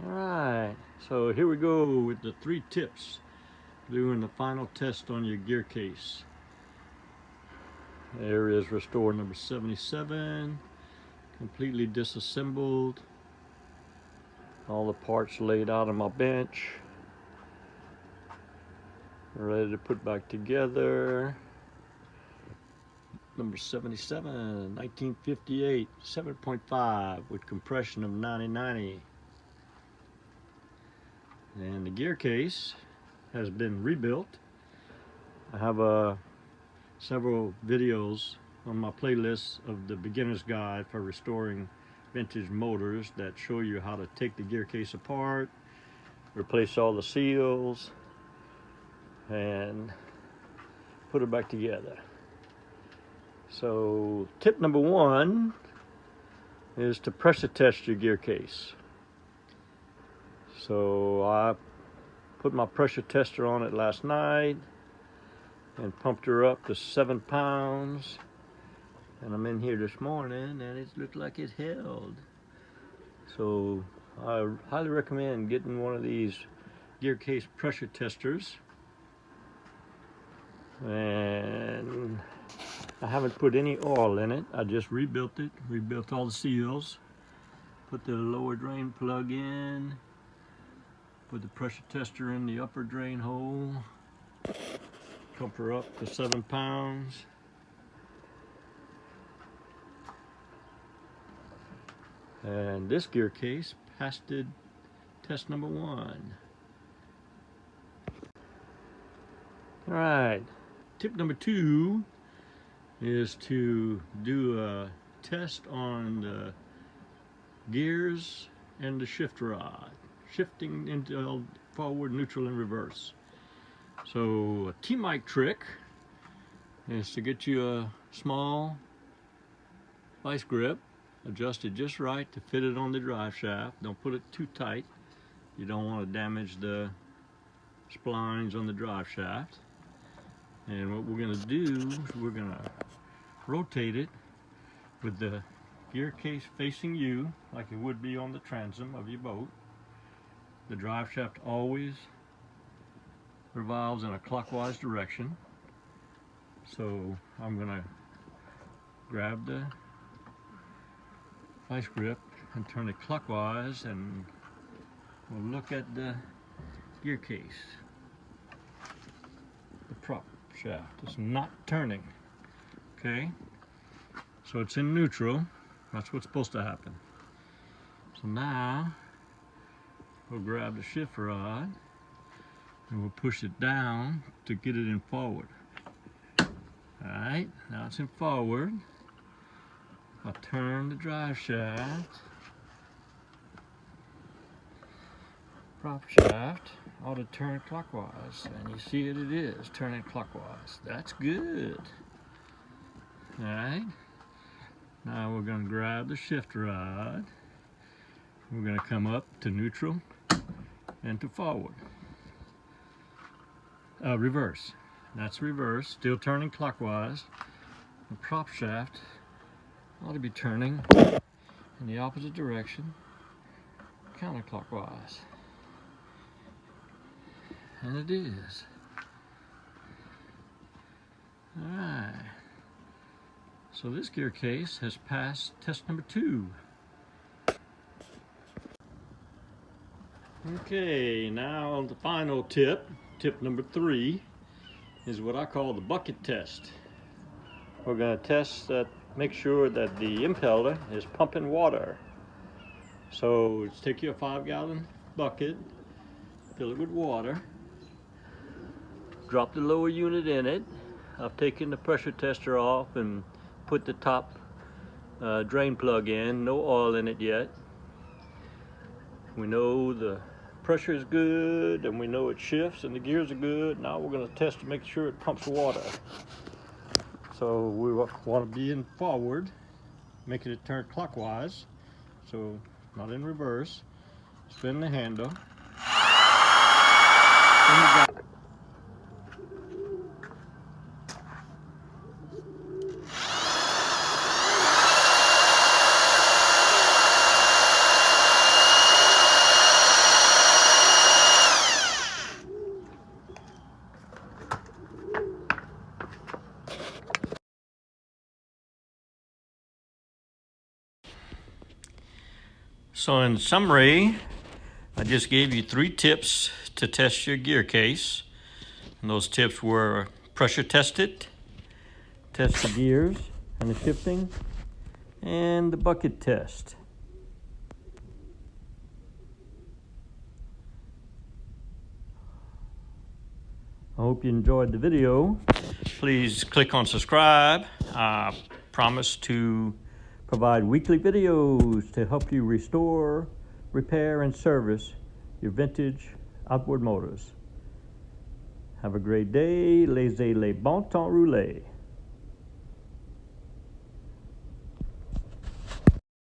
Alright, so here we go with the 3 tips doing the final test on your gear case. There is restore number 77, completely disassembled, all the parts laid out on my bench, ready to put back together. Number 77, 1958, 7.5 with compression of 90/90. And the gear case has been rebuilt. I have several videos on my playlist of the beginner's guide for restoring vintage motors that show you how to take the gear case apart, replace all the seals, and put it back together. So tip number 1 is to pressure test your gear case. So I put my pressure tester on it last night and pumped her up to 7 pounds, and I'm in here this morning and it looked like it held. So I highly recommend getting one of these gear case pressure testers. And I haven't put any oil in it. I just rebuilt it, rebuilt all the seals, put the lower drain plug in, put the pressure tester in the upper drain hole, pump her up to 7 pounds. And this gear case passed test number 1. All right, tip number 2 is to do a test on the gears and the shift rod, shifting into forward, neutral, and reverse. So a T-mic trick is to get you a small vice grip, adjust it just right to fit it on the drive shaft. Don't put it too tight. You don't want to damage the splines on the drive shaft. And what we're going to do is we're going to rotate it with the gear case facing you like it would be on the transom of your boat. The drive shaft always revolves in a clockwise direction. So I'm going to grab the vice grip and turn it clockwise, and we'll look at the gear case. The prop shaft is not turning. Okay, so it's in neutral. That's what's supposed to happen. So now we'll grab the shift rod and we'll push it down to get it in forward. Alright, now it's in forward. I'll turn the drive shaft. Prop shaft ought to turn clockwise, and you see it is turning clockwise. That's good. Alright, now we're going to grab the shift rod. We're going to come up to neutral and to forward. Reverse. That's reverse, still turning clockwise. The prop shaft ought to be turning in the opposite direction, counterclockwise. And it is. Alright. So this gear case has passed test number 2. Okay, now the final tip, tip number 3, is what I call the bucket test. We're going to test that, make sure that the impeller is pumping water. So let's take you a 5-gallon bucket, fill it with water, drop the lower unit in it. I've taken the pressure tester off and put the top drain plug in, no oil in it yet. We know the pressure is good and we know it shifts and the gears are good. Now we're going to test to make sure it pumps water. So we want to be in forward, making it turn clockwise, so not in reverse. Spin the handle. So in summary, I just gave you 3 tips to test your gear case. And those tips were pressure test it, test the gears and the shifting, and the bucket test. I hope you enjoyed the video. Please click on subscribe. I promise to provide weekly videos to help you restore, repair, and service your vintage outboard motors. Have a great day. Laissez les bon temps rouler.